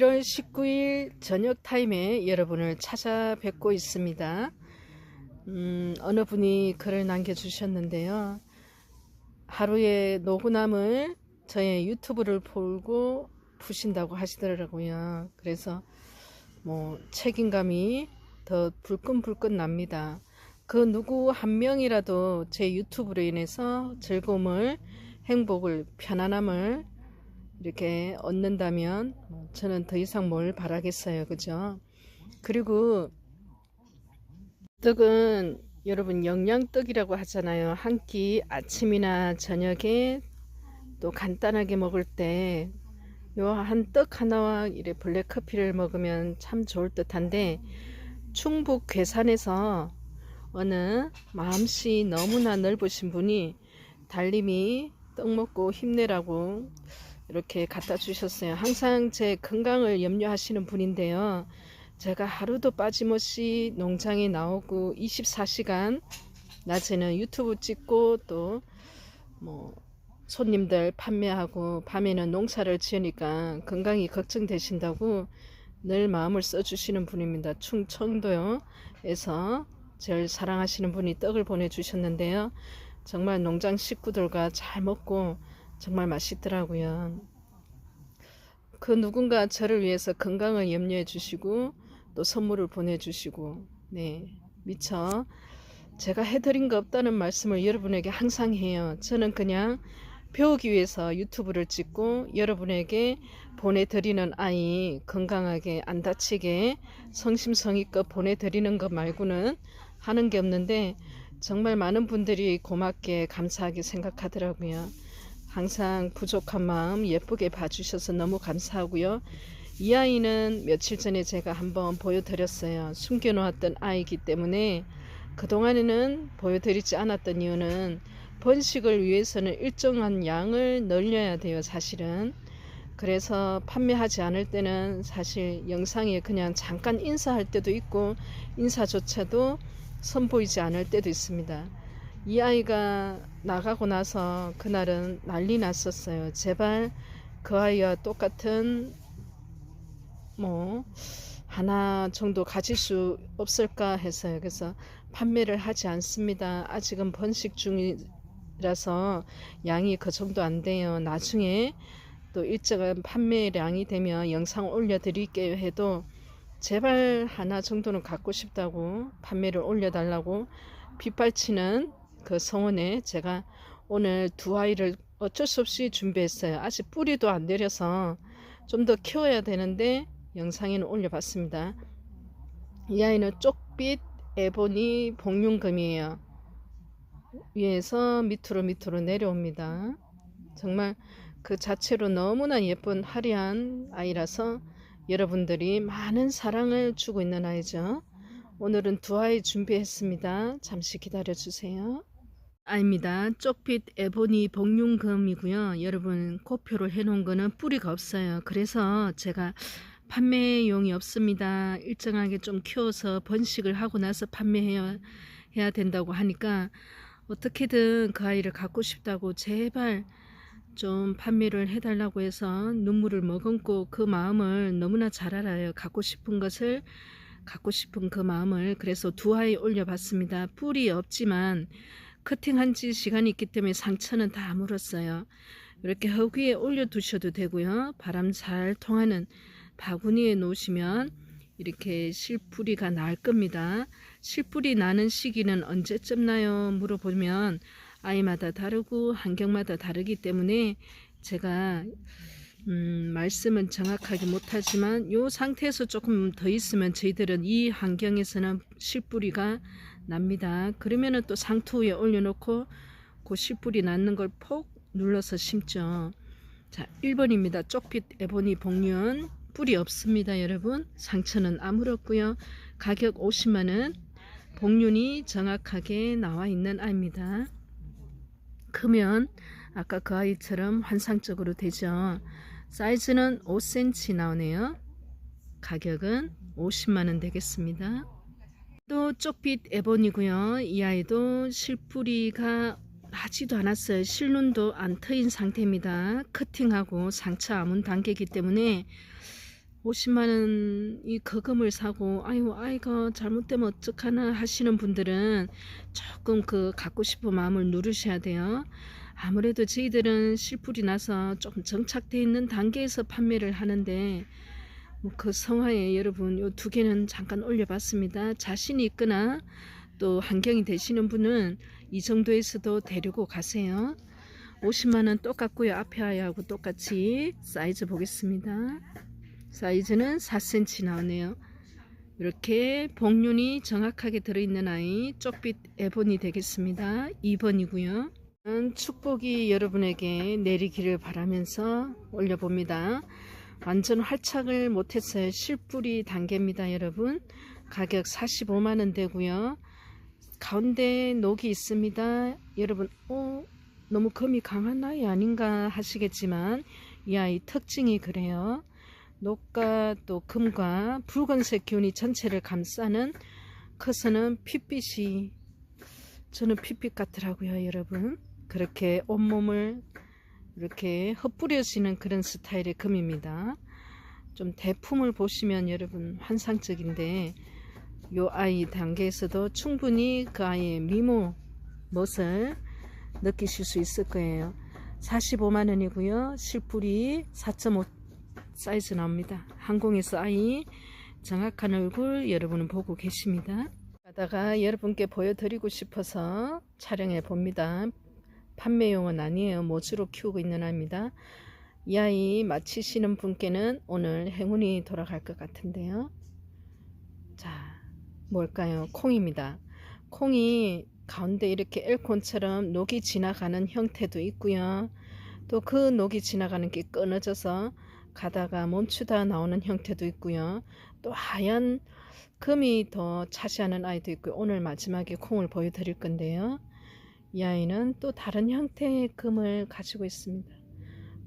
1월 19일 저녁 타임에 여러분을 찾아뵙고 있습니다. 어느 분이 글을 남겨주셨는데요. 하루에 노고남을 저의 유튜브를 보고 푸신다고 하시더라고요. 그래서 책임감이 더 불끈불끈 납니다. 그 누구 한 명이라도 제 유튜브로 인해서 즐거움을, 행복을, 편안함을 이렇게 얻는다면 저는 더 이상 뭘 바라겠어요. 그죠? 그리고 떡은 여러분 영양떡이라고 하잖아요. 한 끼 아침이나 저녁에 또 간단하게 먹을 때 요 한 떡 하나와 이래 블랙커피를 먹으면 참 좋을 듯한데, 충북 괴산에서 어느 마음씨 너무나 넓으신 분이 달님이 떡 먹고 힘내라고 이렇게 갖다 주셨어요. 항상 제 건강을 염려하시는 분인데요. 제가 하루도 빠짐없이 농장에 나오고 24시간 낮에는 유튜브 찍고 또 손님들 판매하고 밤에는 농사를 지으니까 건강이 걱정되신다고 늘 마음을 써주시는 분입니다. 충청도에서 제일 사랑하시는 분이 떡을 보내주셨는데요. 정말 농장 식구들과 잘 먹고 정말 맛있더라고요. 그 누군가 저를 위해서 건강을 염려해 주시고 또 선물을 보내주시고, 미처 제가 해드린 거 없다는 말씀을 여러분에게 항상 해요. 저는 그냥 배우기 위해서 유튜브를 찍고 여러분에게 보내드리는 아이 건강하게 안 다치게 성심성의껏 보내드리는 것 말고는 하는 게 없는데, 정말 많은 분들이 고맙게 감사하게 생각하더라고요. 항상 부족한 마음 예쁘게 봐주셔서 너무 감사하고요. 이 아이는 며칠 전에 제가 한번 보여드렸어요. 숨겨놓았던 아이이기 때문에 그동안에는 보여드리지 않았던 이유는 번식을 위해서는 일정한 양을 늘려야 돼요, 사실은. 그래서 판매하지 않을 때는 사실 영상에 그냥 잠깐 인사할 때도 있고 인사조차도 선보이지 않을 때도 있습니다. 이 아이가 나가고 나서 그날은 난리 났었어요. 제발 그 아이와 똑같은 하나 정도 가질 수 없을까 했어요. 그래서 판매를 하지 않습니다. 아직은 번식 중이라서 양이 그 정도 안 돼요. 나중에 또 일정한 판매량이 되면 영상 올려드릴게요 해도 제발 하나 정도는 갖고 싶다고 판매를 올려달라고 빗발치는 그 성원에 제가 오늘 두 아이를 어쩔 수 없이 준비했어요. 아직 뿌리도 안 내려서 좀 더 키워야 되는데 영상에는 올려봤습니다. 이 아이는 쪽빛 에보니 복륜금이에요. 위에서 밑으로 내려옵니다. 정말 그 자체로 너무나 예쁜 화려한 아이라서 여러분들이 많은 사랑을 주고 있는 아이죠. 오늘은 두 아이 준비했습니다. 잠시 기다려 주세요. 아닙니다. 쪽빛 에보니 복륜금이고요. 여러분 코표를 해놓은 거는 뿌리가 없어요. 그래서 제가 판매용이 없습니다. 일정하게 좀 키워서 번식을 하고 나서 판매해야 된다고 하니까 어떻게든 그 아이를 갖고 싶다고 제발 좀 판매를 해달라고 해서 눈물을 머금고 그 마음을 너무나 잘 알아요. 갖고 싶은 것을, 갖고 싶은 그 마음을. 그래서 두 아이 올려봤습니다. 뿔이 없지만 커팅한 지 시간이 있기 때문에 상처는 다 물었어요. 이렇게 허기에 올려두셔도 되고요. 바람 잘 통하는 바구니에 놓으시면 이렇게 실뿌리가 날 겁니다. 실뿌리 나는 시기는 언제쯤 나요? 물어보면 아이마다 다르고 환경마다 다르기 때문에 제가 말씀은 정확하게 못하지만 이 상태에서 조금 더 있으면 저희들은 이 환경에서는 실뿌리가 납니다. 그러면은 또 상토 위에 올려놓고 그 실뿌리 낳는 걸 폭 눌러서 심죠. 자, 1번입니다. 쪽빛 에보니 복륜. 뿌리 없습니다. 여러분 상처는 아물었고요. 가격 50만원. 복륜이 정확하게 나와 있는 아이입니다. 크면 아까 그 아이처럼 환상적으로 되죠. 사이즈는 5cm 나오네요. 가격은 50만원 되겠습니다. 또 쪽빛 에보니고요. 이 아이도 실뿌리가 나지도 않았어요. 실눈도 안 트인 상태입니다. 커팅하고 상처 아문 단계이기 때문에 50만 원 이 거금을 사고 아유 아이가 잘못되면 어떡하나 하시는 분들은 조금 그 갖고 싶은 마음을 누르셔야 돼요. 아무래도 저희들은 실뿔이 나서 좀 정착되어 있는 단계에서 판매를 하는데 그 성화에 여러분 요 두 개는 잠깐 올려봤습니다. 자신이 있거나 또 환경이 되시는 분은 이 정도에서도 데리고 가세요. 50만 원 똑같고요. 앞에 아이하고 똑같이 사이즈 보겠습니다. 사이즈는 4cm 나오네요. 이렇게 복륜이 정확하게 들어있는 아이 쪽빛 에본이 되겠습니다. 2번이고요. 축복이 여러분에게 내리기를 바라면서 올려봅니다. 완전 활착을 못했어요. 실뿌리 단계입니다. 여러분 가격 45만원 되고요. 가운데 녹이 있습니다. 여러분 너무 금이 강한 아이 아닌가 하시겠지만 이 아이 특징이 그래요. 녹과 또 금과 붉은색 기운이 전체를 감싸는 커서는 핏빛이 저는 핏빛 같더라고요. 여러분 그렇게 온몸을 이렇게 흩뿌려지는 그런 스타일의 금입니다. 좀 대품을 보시면 여러분 환상적인데 요 아이 단계에서도 충분히 그 아이의 미모 멋을 느끼실 수 있을 거예요. 45만원이고요. 실뿔이 4.5 사이즈 나옵니다. 항공에서 아이 정확한 얼굴 여러분은 보고 계십니다. 하다가 여러분께 보여드리고 싶어서 촬영해 봅니다. 판매용은 아니에요. 모주로 키우고 있는 아이입니다. 이 아이 마치시는 분께는 오늘 행운이 돌아갈 것 같은데요. 자, 뭘까요? 콩입니다. 콩이 가운데 이렇게 엘콘처럼 녹이 지나가는 형태도 있고요. 또 그 녹이 지나가는 게 끊어져서 가다가 멈추다 나오는 형태도 있고요. 또 하얀 금이 더 차지하는 아이도 있고요. 오늘 마지막에 콩을 보여드릴 건데요. 이 아이는 또 다른 형태의 금을 가지고 있습니다.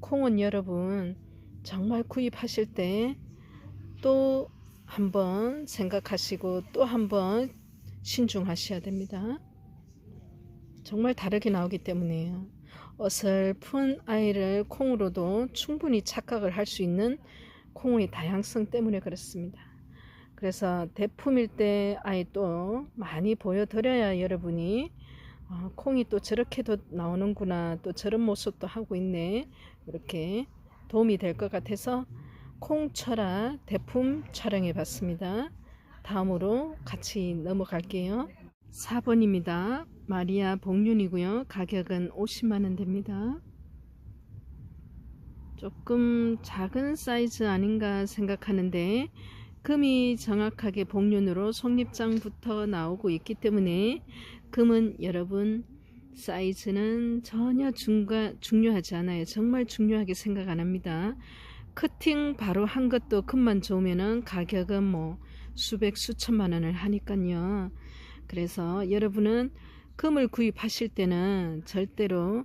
콩은 여러분 정말 구입하실 때 또 한번 생각하시고 또 한번 신중하셔야 됩니다. 정말 다르게 나오기 때문에요. 어설픈 아이를 콩으로도 충분히 착각을 할 수 있는 콩의 다양성 때문에 그렇습니다. 그래서 대품일 때 아이 또 많이 보여드려야 여러분이 콩이 또 저렇게도 나오는구나, 또 저런 모습도 하고 있네, 이렇게 도움이 될 것 같아서 콩철학 대품 촬영해 봤습니다. 다음으로 같이 넘어갈게요. 4번입니다. 마리아 복륜이고요. 가격은 50만원 됩니다. 조금 작은 사이즈 아닌가 생각하는데 금이 정확하게 복륜으로 속립장부터 나오고 있기 때문에 금은 여러분 사이즈는 전혀 중요하지 않아요. 정말 중요하게 생각 안 합니다. 커팅 바로 한 것도 금만 좋으면은 가격은 뭐 수백 수천만 원을 하니까요. 그래서 여러분은 금을 구입하실 때는 절대로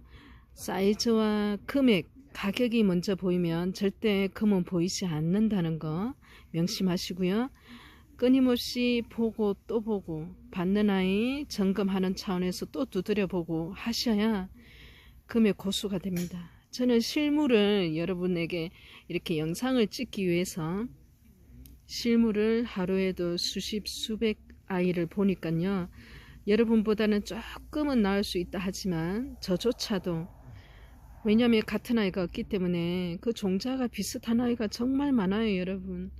사이즈와 금액 가격이 먼저 보이면 절대 금은 보이지 않는다는 거 명심하시고요. 끊임없이 보고 또 보고 받는 아이 점검하는 차원에서 또 두드려 보고 하셔야 금의 고수가 됩니다. 저는 실물을 여러분에게 이렇게 영상을 찍기 위해서 실물을 하루에도 수십 수백 아이를 보니까요. 여러분보다는 조금은 나을 수 있다 하지만 저조차도 왜냐하면 같은 아이가 없기 때문에 그 종자가 비슷한 아이가 정말 많아요. 여러분.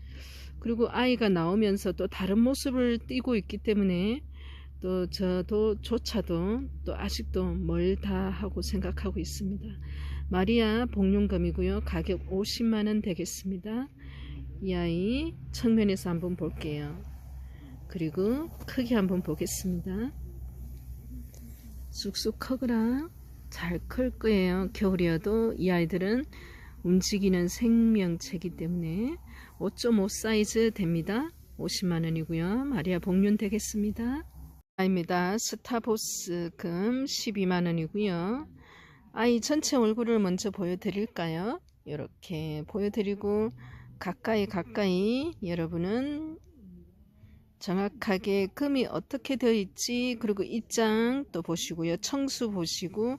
그리고 아이가 나오면서 또 다른 모습을 띠고 있기 때문에 또 저도 조차도 또 아직도 멀다 하고 생각하고 있습니다. 마리아 복륜금이고요. 가격 50만원 되겠습니다. 이 아이 측면에서 한번 볼게요. 그리고 크기 한번 보겠습니다. 쑥쑥 크거라 잘 클 거예요. 겨울이어도 이 아이들은 움직이는 생명체이기 때문에 5.5 사이즈 됩니다. 50만원이고요. 마리아 복륜 되겠습니다. 아입니다. 스타보스 금 12만원이고요. 아이 전체 얼굴을 먼저 보여드릴까요? 이렇게 보여드리고 가까이 여러분은 정확하게 금이 어떻게 되어 있지, 그리고 입장 또 보시고요. 청수 보시고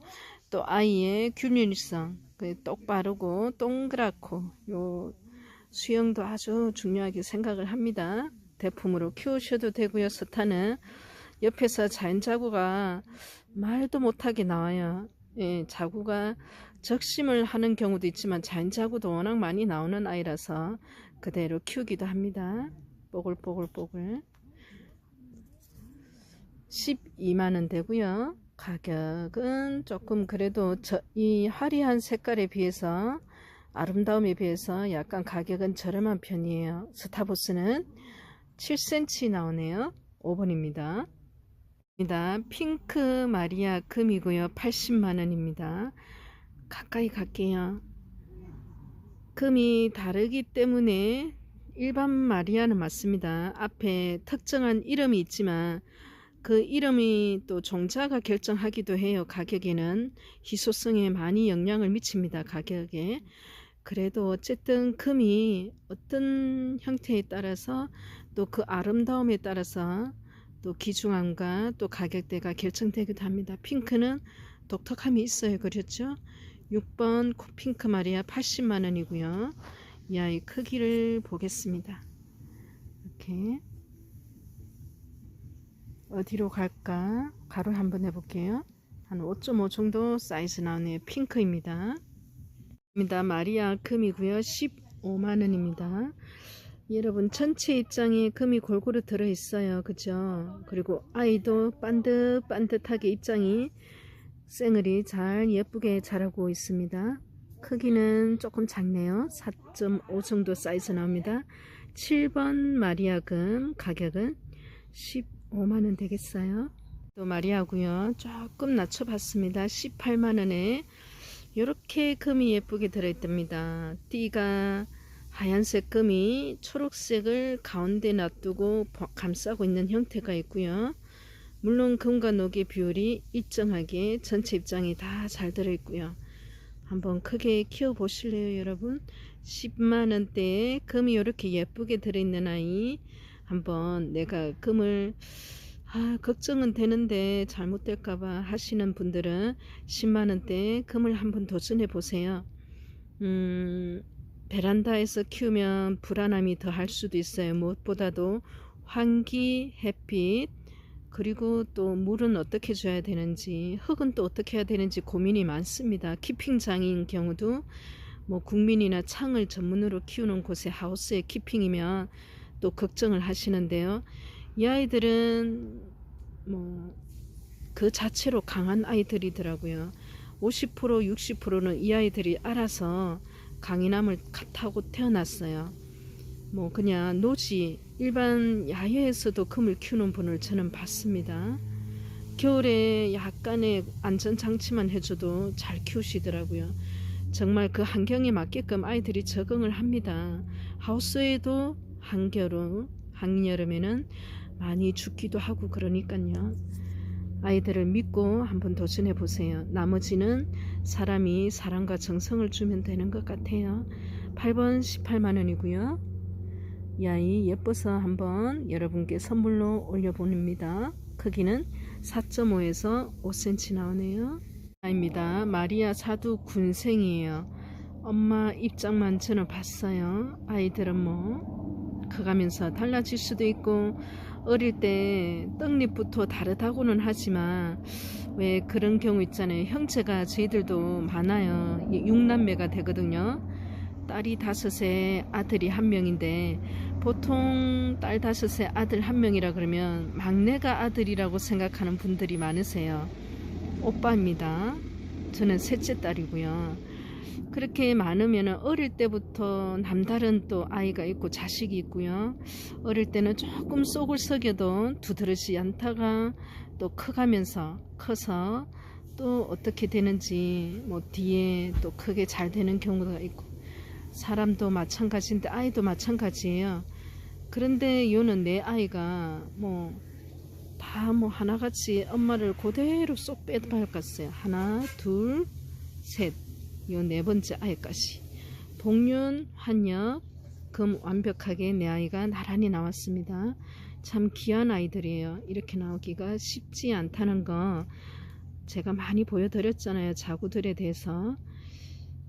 또 아이의 균일성 똑바르고 동그랗고 요 수영도 아주 중요하게 생각을 합니다. 대품으로 키우셔도 되고요. 스타는 옆에서 자연 자구가 말도 못하게 나와요. 예, 자구가 적심을 하는 경우도 있지만 자연 자구도 워낙 많이 나오는 아이라서 그대로 키우기도 합니다. 뽀글뽀글뽀글. 12만원 되고요. 가격은 조금 그래도 이 화려한 색깔에 비해서, 아름다움에 비해서 약간 가격은 저렴한 편이에요. 스타보스는 7cm 나오네요. 5번입니다. 핑크 마리아 금이고요. 80만원입니다. 가까이 갈게요. 금이 다르기 때문에 일반 마리아는 맞습니다. 앞에 특정한 이름이 있지만 그 이름이 또 종자가 결정하기도 해요. 가격에는 희소성에 많이 영향을 미칩니다. 가격에. 그래도 어쨌든 금이 어떤 형태에 따라서 또 그 아름다움에 따라서 또 귀중함과 또 가격대가 결정되기도 합니다. 핑크는 독특함이 있어요. 그렇죠? 6번 핑크 마리아 80만원이고요. 이 아이 크기를 보겠습니다. 이렇게 어디로 갈까? 가로 한번 해볼게요. 한 5.5 정도 사이즈 나오네요. 핑크입니다. 마리아 금이고요. 15만원입니다. 여러분 전체 입장에 금이 골고루 들어있어요. 그죠? 그리고 아이도 반듯반듯하게 입장이 쌩얼이 잘 예쁘게 자라고 있습니다. 크기는 조금 작네요. 4.5 정도 사이즈 나옵니다. 7번 마리아 금 가격은 15만원 되겠어요. 또 마리아고요. 조금 낮춰봤습니다. 18만원에 이렇게 금이 예쁘게 들어있답니다. 띠가 하얀색 금이 초록색을 가운데 놔두고 감싸고 있는 형태가 있고요. 물론 금과 녹의 비율이 일정하게 전체 입장이 다 잘 들어있고요. 한번 크게 키워 보실래요 여러분? 10만원대에 금이 이렇게 예쁘게 들어있는 아이, 한번 내가 금을 걱정은 되는데 잘못될까봐 하시는 분들은 10만원대에 금을 한번 도전해 보세요. 베란다에서 키우면 불안함이 더 할 수도 있어요. 무엇보다도 환기, 햇빛, 그리고 또 물은 어떻게 줘야 되는지, 흙은 또 어떻게 해야 되는지 고민이 많습니다. 키핑장인 경우도 뭐 국민이나 창을 전문으로 키우는 곳의 하우스의 키핑이면 또 걱정을 하시는데요. 이 아이들은 뭐 그 자체로 강한 아이들이더라고요. 50% 60%는 이 아이들이 알아서 강인함을 타고 태어났어요. 뭐 그냥 노지 일반 야외에서도 금을 키우는 분을 저는 봤습니다. 겨울에 약간의 안전장치만 해줘도 잘 키우시더라고요. 정말 그 환경에 맞게끔 아이들이 적응을 합니다. 하우스에도 한겨울, 한여름에는 많이 죽기도 하고 그러니까요. 아이들을 믿고 한번 도전해 보세요. 나머지는 사람이 사랑과 정성을 주면 되는 것 같아요. 8번 18만원이고요. 이 아이 예뻐서 한번 여러분께 선물로 올려보냅니다. 크기는 4.5에서 5cm 나오네요. 아입니다. 마리아 사두 군생이에요. 엄마 입장만 저는 봤어요. 아이들은 뭐 커가면서 달라질 수도 있고 어릴 때 떡잎부터 다르다고는 하지만 왜 그런 경우 있잖아요. 형제가 저희들도 많아요. 6남매가 되거든요. 딸이 5에 아들이 1명인데 보통 딸 5에 아들 1명이라 그러면 막내가 아들이라고 생각하는 분들이 많으세요. 오빠입니다. 저는 셋째 딸이고요. 그렇게 많으면 어릴 때부터 남다른 또 아이가 있고 자식이 있고요. 어릴 때는 조금 속을 썩여도 두드러지지 않다가 또 커서 또 어떻게 되는지 뭐 뒤에 또 크게 잘 되는 경우가 있고, 사람도 마찬가지인데 아이도 마찬가지예요. 그런데 요는 내 아이가 뭐 다 뭐 하나같이 엄마를 그대로 쏙 빼닮았어요. 하나, 둘, 셋. 요 4번째 아이까지 복륜, 환엽, 금 완벽하게 내 아이가 나란히 나왔습니다. 참 귀한 아이들이에요. 이렇게 나오기가 쉽지 않다는 거 제가 많이 보여드렸잖아요. 자구들에 대해서.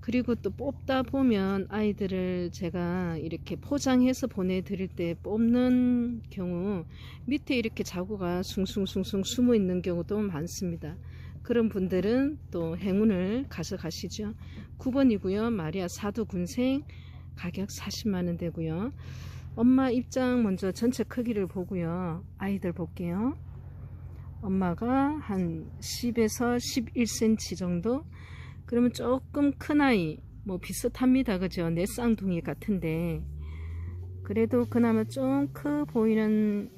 그리고 또 뽑다 보면 아이들을 제가 이렇게 포장해서 보내드릴 때 뽑는 경우 밑에 이렇게 자구가 숭숭숭숭 숨어 있는 경우도 많습니다. 그런 분들은 또 행운을 가져가시죠. 9번이고요. 마리아 사두군생, 가격 40만원 되고요. 엄마 입장 먼저 전체 크기를 보고요. 아이들 볼게요. 엄마가 한 10에서 11cm 정도. 그러면 조금 큰 아이 뭐 비슷합니다. 그죠? 내 쌍둥이 같은데 그래도 그나마 좀 커 보이는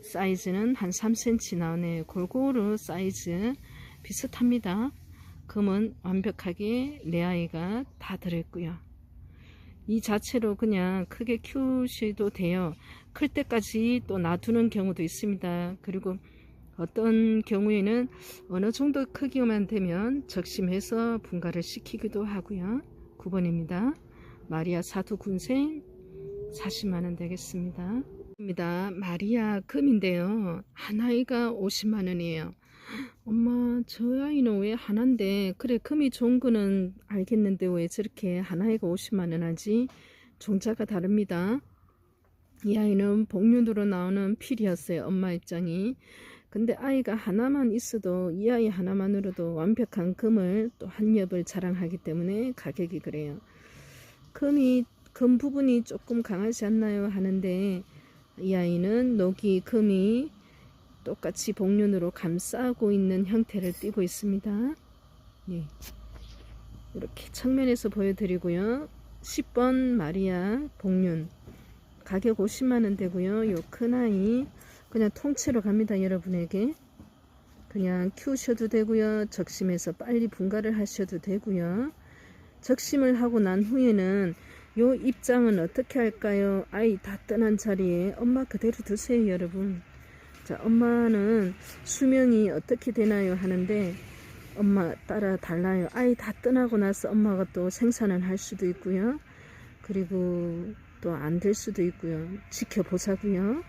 사이즈는 한 3cm 나오네요. 골고루 사이즈 비슷합니다. 금은 완벽하게 내 아이가 다 들어있고요. 이 자체로 그냥 크게 키우셔도 돼요. 클 때까지 또 놔두는 경우도 있습니다. 그리고 어떤 경우에는 어느 정도 크기만 되면 적심해서 분갈을 시키기도 하고요. 9번입니다. 마리아 사두군생 40만원 되겠습니다. 마리아 금인데요. 한 아이가 50만원이에요. 엄마 저 아이는 왜 하나인데 그래 금이 좋은 거는 알겠는데 왜 저렇게 한 아이가 50만원 하지? 종자가 다릅니다. 이 아이는 복륜으로 나오는 필이었어요. 엄마 입장이. 근데 아이가 하나만 있어도 이 아이 하나만으로도 완벽한 금을 또 한 엽을 자랑하기 때문에 가격이 그래요. 금 부분이 조금 강하지 않나요? 하는데 이 아이는 녹이 금이 똑같이 복륜으로 감싸고 있는 형태를 띠고 있습니다. 네. 이렇게 측면에서 보여드리고요. 10번 마리아 복륜 가격 50만원 되고요. 요 큰아이 그냥 통째로 갑니다. 여러분에게 그냥 키우셔도 되고요. 적심해서 빨리 분갈을 하셔도 되고요. 적심을 하고 난 후에는 요 입장은 어떻게 할까요? 아이 다 떠난 자리에 엄마 그대로 두세요. 여러분. 자, 엄마는 수명이 어떻게 되나요? 하는데 엄마 따라 달라요. 아이 다 떠나고 나서 엄마가 또 생산을 할 수도 있고요. 그리고 또 안 될 수도 있고요. 지켜보자고요.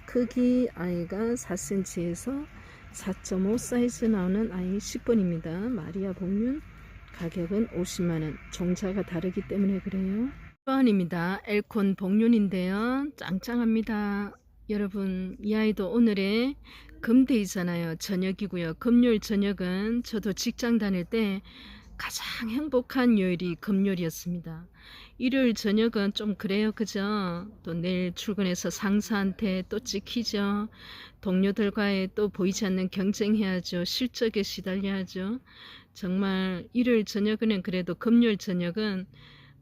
크기 아이가 4cm에서 4.5 사이즈 나오는 아이 10번입니다. 마리아 복륜 가격은 50만원. 종자가 다르기 때문에 그래요. 10번입니다. 엘콘 복륜인데요. 짱짱합니다. 여러분 이 아이도 오늘의 금데이잖아요. 저녁이고요. 금요일 저녁은 저도 직장 다닐 때 가장 행복한 요일이 금요일이었습니다. 일요일 저녁은 좀 그래요. 그죠? 또 내일 출근해서 상사한테 또 찍히죠. 동료들과의 또 보이지 않는 경쟁해야죠. 실적에 시달려야죠. 정말 일요일 저녁은 그래도 금요일 저녁은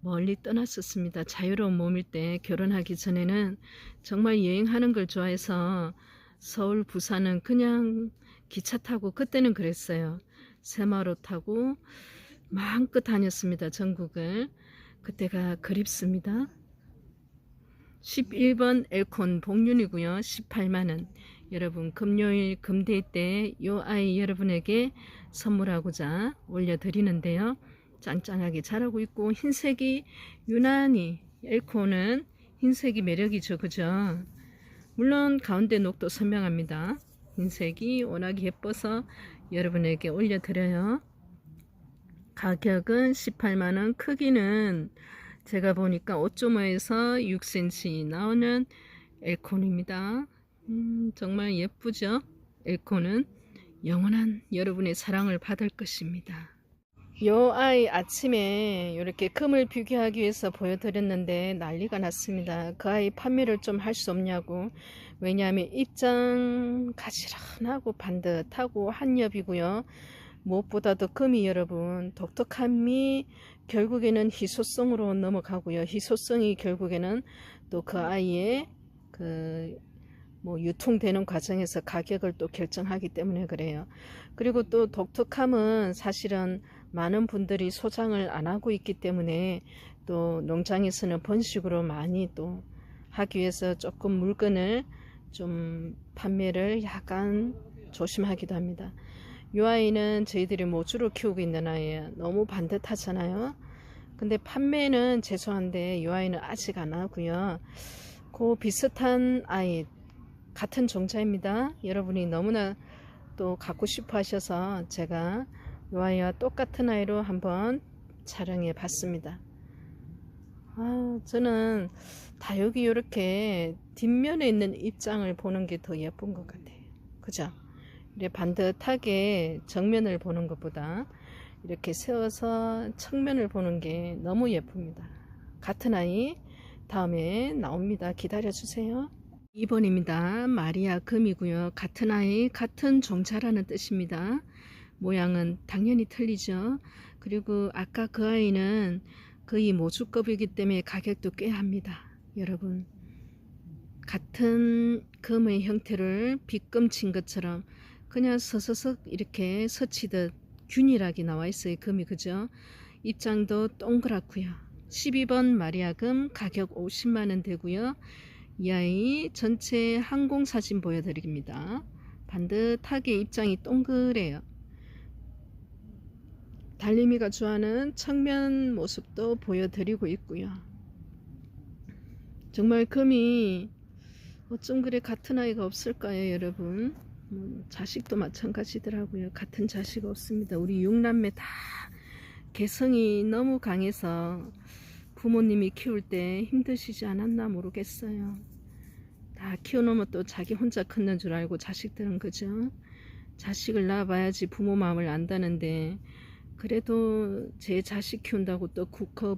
멀리 떠났었습니다. 자유로운 몸일 때 결혼하기 전에는 정말 여행하는 걸 좋아해서 서울, 부산은 그냥 기차 타고 그때는 그랬어요. 새마루 타고 마음껏 다녔습니다. 전국을. 그때가 그립습니다. 11번 엘콘 복륜이고요. 18만원. 여러분 금요일 금데이 때 요 아이 여러분에게 선물하고자 올려드리는데요. 짱짱하게 자라고 있고 흰색이 유난히 엘콘은 흰색이 매력이죠. 그죠? 물론 가운데 녹도 선명합니다. 흰색이 워낙 예뻐서 여러분에게 올려드려요. 가격은 18만원. 크기는 제가 보니까 5.5에서 6cm 나오는 엘콘입니다. 정말 예쁘죠? 엘콘은 영원한 여러분의 사랑을 받을 것입니다. 요 아이 아침에 이렇게 금을 비교하기 위해서 보여드렸는데 난리가 났습니다. 그 아이 판매를 좀 할 수 없냐고. 왜냐하면 입장 가지런하고 반듯하고 한엽이고요. 무엇보다도 금이 여러분 독특함이 결국에는 희소성으로 넘어가고요. 희소성이 결국에는 또 그 아이의 유통되는 과정에서 가격을 또 결정하기 때문에 그래요. 그리고 또 독특함은 사실은 많은 분들이 소장을 안 하고 있기 때문에 또 농장에서는 번식으로 많이 또 하기 위해서 조금 물건을 좀 판매를 약간 조심하기도 합니다. 이 아이는 저희들이 모주로 키우고 있는 아이예요. 너무 반듯하잖아요. 근데 판매는 죄송한데 이 아이는 아직 안 하고요. 그 비슷한 아이 같은 종자입니다. 여러분이 너무나 또 갖고 싶어 하셔서 제가 이 아이와 똑같은 아이로 한번 촬영해 봤습니다. 저는 다육이 이렇게 뒷면에 있는 입장을 보는 게 더 예쁜 것 같아요. 그죠? 이렇게 반듯하게 정면을 보는 것보다 이렇게 세워서 측면을 보는 게 너무 예쁩니다. 같은 아이 다음에 나옵니다. 기다려 주세요. 2번입니다. 마리아 금이고요. 같은 아이 같은 종자라는 뜻입니다. 모양은 당연히 틀리죠. 그리고 아까 그 아이는 거의 모주급이기 때문에 가격도 꽤 합니다. 여러분, 같은 금의 형태를 빗금 친 것처럼 그냥 서서석 이렇게 서치듯 균일하게 나와 있어요. 금이. 그죠? 입장도 동그랗고요. 12번 마리아금 가격 50만원 되고요. 이 아이 전체 항공사진 보여드립니다. 반듯하게 입장이 동그래요. 달림이가 좋아하는 측면 모습도 보여드리고 있고요. 정말 금이 어쩜 그래 같은 아이가 없을까요, 여러분? 자식도 마찬가지더라고요. 같은 자식 없습니다. 우리 6남매 다 개성이 너무 강해서 부모님이 키울 때 힘드시지 않았나 모르겠어요. 다 키워놓으면 또 자기 혼자 컸는 줄 알고 자식들은. 그죠? 자식을 낳아봐야지 부모 마음을 안다는데 그래도 제 자식 키운다고 또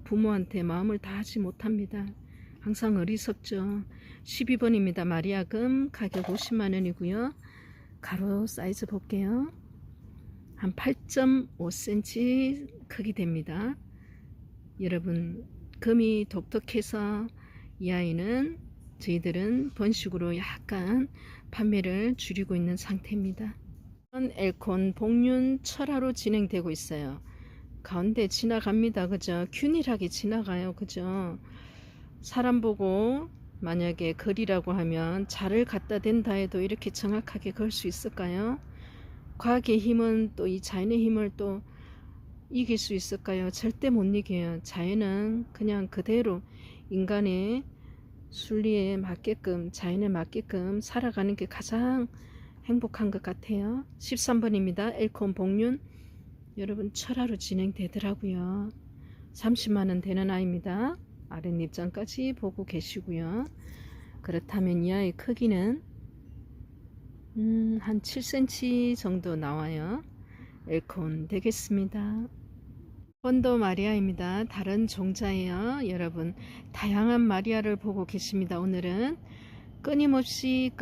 부모한테 마음을 다하지 못합니다. 항상 어리석죠. 12번입니다. 마리아금 가격 50만원이고요. 가로 사이즈 볼게요. 한 8.5cm 크기 됩니다. 여러분, 금이 독특해서 이 아이는 저희들은 번식으로 약간 판매를 줄이고 있는 상태입니다. 엘콘 복륜 철화로 진행되고 있어요. 가운데 지나갑니다. 그죠? 균일하게 지나가요. 그죠? 사람 보고 만약에 걸이라고 하면 자를 갖다 댄다 해도 이렇게 정확하게 걸 수 있을까요? 과학의 힘은 또 이 자연의 힘을 또 이길 수 있을까요? 절대 못 이겨요. 자연은 그냥 그대로 인간의 순리에 맞게끔, 자연에 맞게끔 살아가는 게 가장 행복한 것 같아요. 13번입니다. 엘콘 복륜. 여러분 철화로 진행되더라고요. 30만원 되는 아이입니다. 아랫입장까지 보고 계시고요. 그렇다면 이 아이 크기는 한 7cm 정도 나와요. 엘콘 되겠습니다. 번도 마리아입니다. 다른 종자예요. 여러분 다양한 마리아를 보고 계십니다. 오늘은 끊임없이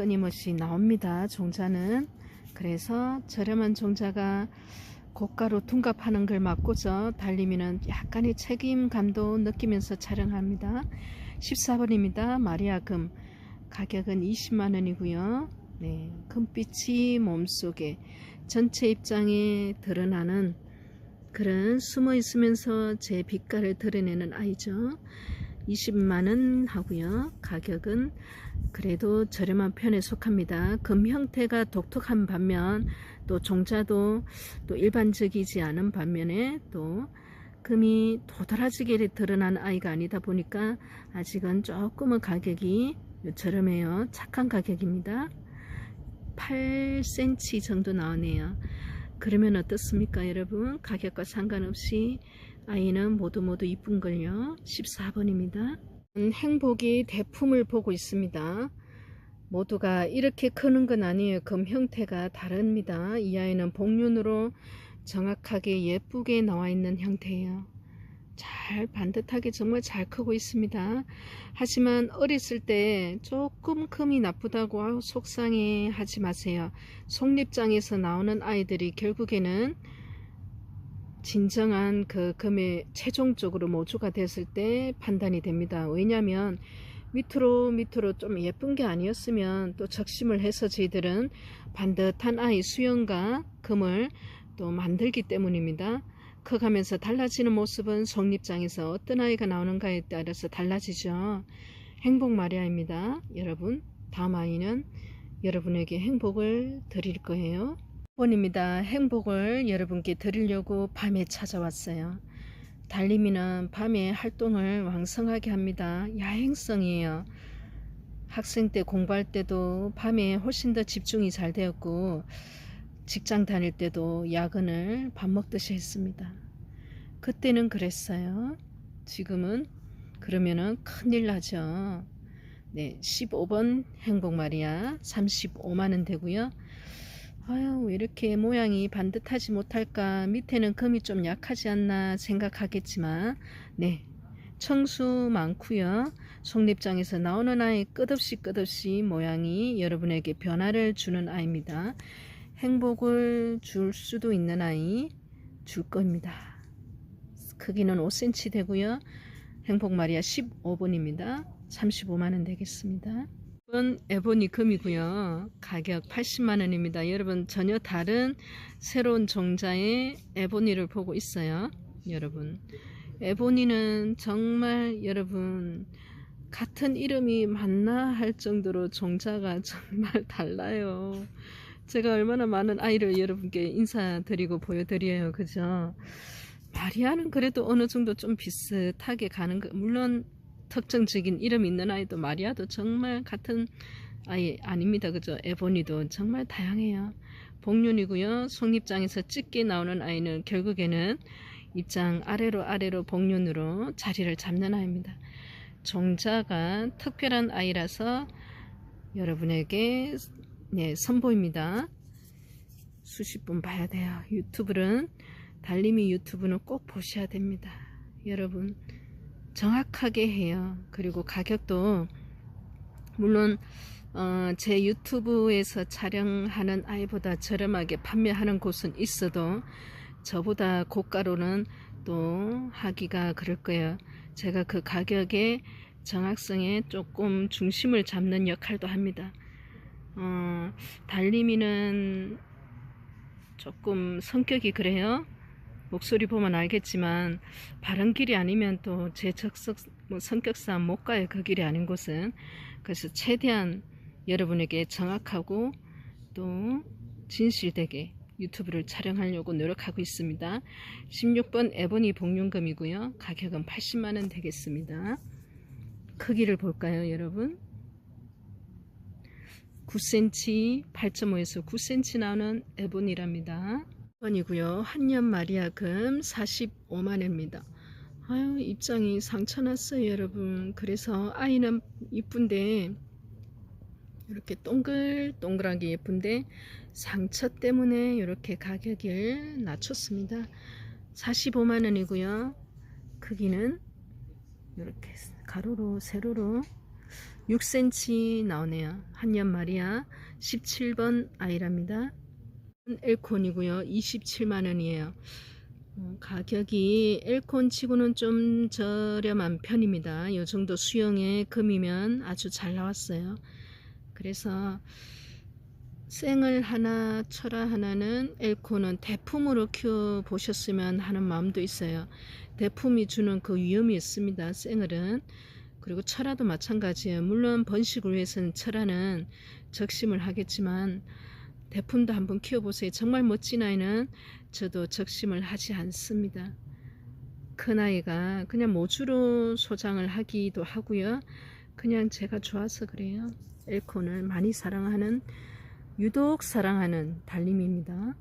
나옵니다. 종자는. 그래서 저렴한 종자가 고가로 둔갑하는 걸 막고서 달림이는 약간의 책임감도 느끼면서 촬영합니다. 14번입니다. 마리아 금 가격은 20만원이고요. 네, 금빛이 몸속에 전체 입장에 드러나는 그런 숨어 있으면서 제 빛깔을 드러내는 아이죠. 20만원 하고요. 가격은 그래도 저렴한 편에 속합니다. 금 형태가 독특한 반면 또 종자도 또 일반적이지 않은 반면에 또 금이 도드라지게 드러난 아이가 아니다 보니까 아직은 조금은 가격이 저렴해요. 착한 가격입니다. 8cm 정도 나오네요. 그러면 어떻습니까, 여러분? 가격과 상관없이 아이는 모두 이쁜걸요. 14번입니다. 행복이 대품을 보고 있습니다. 모두가 이렇게 크는 건 아니에요. 금 형태가 다릅니다. 이 아이는 복륜으로 정확하게 예쁘게 나와 있는 형태예요. 잘 반듯하게 정말 잘 크고 있습니다. 하지만 어렸을 때 조금 금이 나쁘다고 속상해 하지 마세요. 속립장에서 나오는 아이들이 결국에는 진정한 그 금의 최종적으로 모주가 됐을 때 판단이 됩니다. 왜냐하면 밑으로 좀 예쁜 게 아니었으면 또 적심을 해서 저희들은 반듯한 아이 수영과 금을 또 만들기 때문입니다. 커가면서 달라지는 모습은 속립장에서 어떤 아이가 나오는가에 따라서 달라지죠. 행복 마리아입니다. 여러분, 다음 아이는 여러분에게 행복을 드릴 거예요. 1번입니다. 행복을 여러분께 드리려고 밤에 찾아왔어요. 달림이는 밤에 활동을 왕성하게 합니다. 야행성이에요. 학생 때 공부할 때도 밤에 훨씬 더 집중이 잘 되었고 직장 다닐 때도 야근을 밥 먹듯이 했습니다. 그때는 그랬어요. 지금은 그러면은 큰일 나죠. 네, 15번 행복 마리아 35만 원 되고요. 아유, 왜 이렇게 모양이 반듯하지 못할까? 밑에는 금이 좀 약하지 않나 생각하겠지만, 네, 청수 많고요. 속립장에서 나오는 아이 끝없이 모양이 여러분에게 변화를 주는 아이입니다. 행복을 줄 수도 있는 아이 줄 겁니다. 크기는 5cm 되고요. 행복 마리아 15번입니다. 35만 원 되겠습니다. 이번 에보니 금이고요. 가격 80만 원입니다. 여러분 전혀 다른 새로운 종자의 에보니를 보고 있어요. 여러분 에보니는 정말 여러분 같은 이름이 맞나 할 정도로 종자가 정말 달라요. 제가 얼마나 많은 아이를 여러분께 인사드리고 보여드려요. 그죠? 마리아는 그래도 어느 정도 좀 비슷하게 가는 거, 물론 특정적인 이름 있는 아이도 마리아도 정말 같은 아이 아닙니다. 그죠? 에보니도 정말 다양해요. 복륜이고요. 속립장에서 짙게 나오는 아이는 결국에는 입장 아래로 복륜으로 자리를 잡는 아이입니다. 종자가 특별한 아이라서 여러분에게 네, 선보입니다. 수십 분 봐야 돼요. 유튜브는 달림이 유튜브는 꼭 보셔야 됩니다. 여러분 정확하게 해요. 그리고 가격도 물론 제 유튜브에서 촬영하는 아이보다 저렴하게 판매하는 곳은 있어도 저보다 고가로는 또 하기가 그럴 거예요. 제가 그 가격의 정확성에 조금 중심을 잡는 역할도 합니다. 달림이는 조금 성격이 그래요. 목소리 보면 알겠지만 바른 길이 아니면 또 제 성격상 못 가요. 그 길이 아닌 곳은. 그래서 최대한 여러분에게 정확하고 또 진실되게 유튜브를 촬영하려고 노력하고 있습니다. 16번 에보니 복륜금이고요. 가격은 80만 원 되겠습니다. 크기를 볼까요, 여러분? 9cm, 8.5에서 9cm 나오는 에보니랍니다. 번이고요. 한년 마리아금 45만원입니다. 아유, 입장이 상처 났어요, 여러분. 그래서 아이는 이쁜데 이렇게 동글동글하게 예쁜데 상처 때문에 이렇게 가격을 낮췄습니다. 45만원이고요. 크기는 이렇게 가로로 세로로 6cm 나오네요. 한년 마리아 17번 아이랍니다. 엘콘이고요. 27만원이에요. 가격이 엘콘 치고는 좀 저렴한 편입니다. 이 정도 수영의 금이면 아주 잘 나왔어요. 그래서 생을 하나 철화 하나는 엘콘은 대품으로 키워 보셨으면 하는 마음도 있어요. 대품이 주는 그 위험이 있습니다. 생을은. 그리고 철화도 마찬가지예요. 물론 번식을 위해서는 철화는 적심을 하겠지만 대품도 한번 키워보세요. 정말 멋진 아이는 저도 적심을 하지 않습니다. 큰 아이가 그냥 모주로 소장을 하기도 하고요. 그냥 제가 좋아서 그래요. 엘콘을 많이 사랑하는, 유독 사랑하는 달림입니다.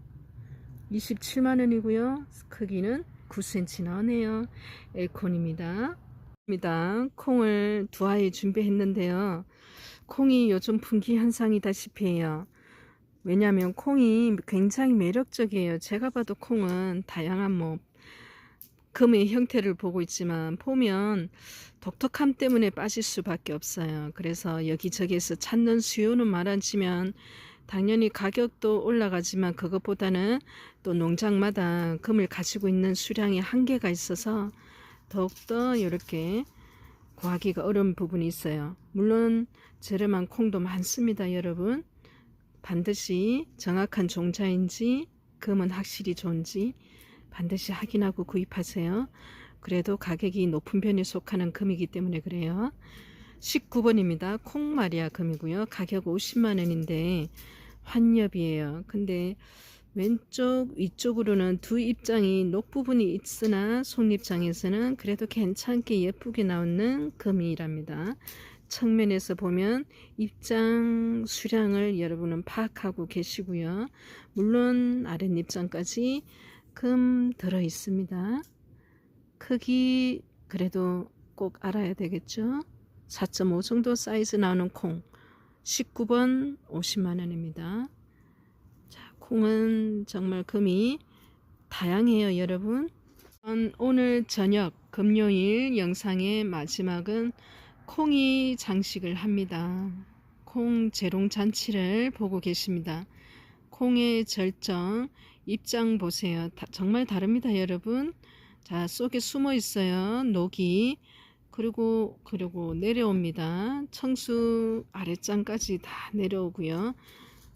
27만원이고요. 크기는 9cm 나오네요. 엘콘입니다. 콩을 두 아이 준비했는데요. 콩이 요즘 분기 현상이다시피 해요. 왜냐하면 콩이 굉장히 매력적이에요. 제가 봐도 콩은 다양한 금의 형태를 보고 있지만 보면 독특함 때문에 빠질 수밖에 없어요. 그래서 여기저기에서 찾는 수요는 많아지면 당연히 가격도 올라가지만 그것보다는 또 농장마다 금을 가지고 있는 수량이 한계가 있어서 더욱더 이렇게 구하기가 어려운 부분이 있어요. 물론 저렴한 콩도 많습니다, 여러분. 반드시 정확한 종자인지 금은 확실히 좋은지 반드시 확인하고 구입하세요. 그래도 가격이 높은 편에 속하는 금이기 때문에 그래요. 19번입니다. 콩마리아 금이고요. 가격 50만원인데 환엽이에요. 근데 왼쪽 위쪽으로는 두 입장이 녹부분이 있으나 속립장에서는 그래도 괜찮게 예쁘게 나오는 금이랍니다. 측면에서 보면 입장 수량을 여러분은 파악하고 계시고요. 물론 아랫입장까지 금 들어 있습니다. 크기 그래도 꼭 알아야 되겠죠. 4.5 정도 사이즈 나오는 콩 19번 50만원입니다. 자, 콩은 정말 금이 다양해요 여러분. 오늘 저녁 금요일 영상의 마지막은 콩이 장식을 합니다. 콩 재롱 잔치를 보고 계십니다. 콩의 절정 입장 보세요. 정말 다릅니다 여러분. 자, 속에 숨어 있어요 녹이. 그리고 내려옵니다. 청수 아랫장까지 다 내려오고요.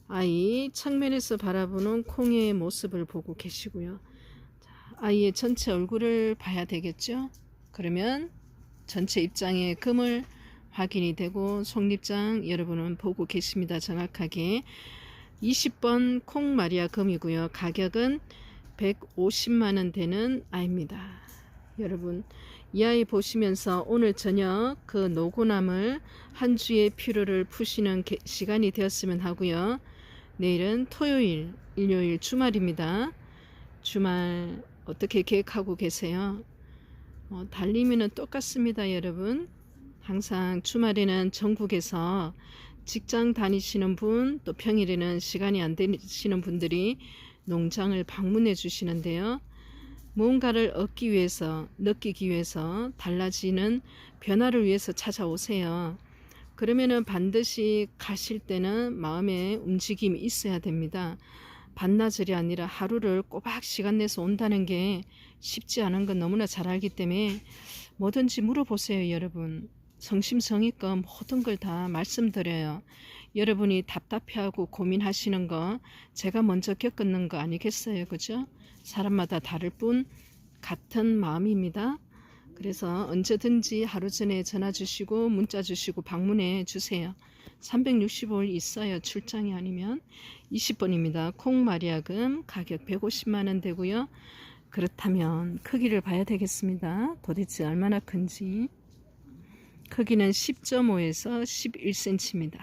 아이 측면에서 바라보는 콩의 모습을 보고 계시고요. 자, 아이의 전체 얼굴을 봐야 되겠죠. 그러면 전체 입장의 금을 확인이 되고 속립장 여러분은 보고 계십니다. 정확하게 20번 콩마리아 금이고요. 가격은 150만원 되는 아이입니다. 여러분 이 아이 보시면서 오늘 저녁 그 노고남을 한 주의 피로를 푸시는 시간이 되었으면 하고요. 내일은 토요일, 일요일 주말입니다. 주말 어떻게 계획하고 계세요? 달리면은 똑같습니다 여러분. 항상 주말에는 전국에서 직장 다니시는 분, 또 평일에는 시간이 안 되시는 분들이 농장을 방문해 주시는데요. 무언가를 얻기 위해서, 느끼기 위해서, 달라지는 변화를 위해서 찾아오세요. 그러면은 반드시 가실 때는 마음에 움직임이 있어야 됩니다. 반나절이 아니라 하루를 꼬박 시간 내서 온다는 게 쉽지 않은 건 너무나 잘 알기 때문에 뭐든지 물어보세요 여러분. 성심성의껏 모든 걸 다 말씀드려요. 여러분이 답답해하고 고민하시는 거 제가 먼저 겪는 거 아니겠어요, 그죠? 사람마다 다를 뿐 같은 마음입니다. 그래서 언제든지 하루 전에 전화 주시고 문자 주시고 방문해 주세요. 365일 있어요. 출장이 아니면. 20번입니다. 콩마리아금 가격 150만원 되고요. 그렇다면 크기를 봐야 되겠습니다. 도대체 얼마나 큰지. 크기는 10.5에서 11cm입니다.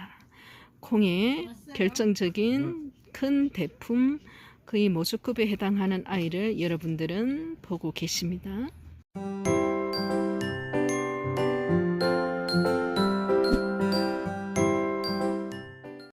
콩의 결정적인 큰 대품 거의 모수급에 해당하는 아이를 여러분들은 보고 계십니다.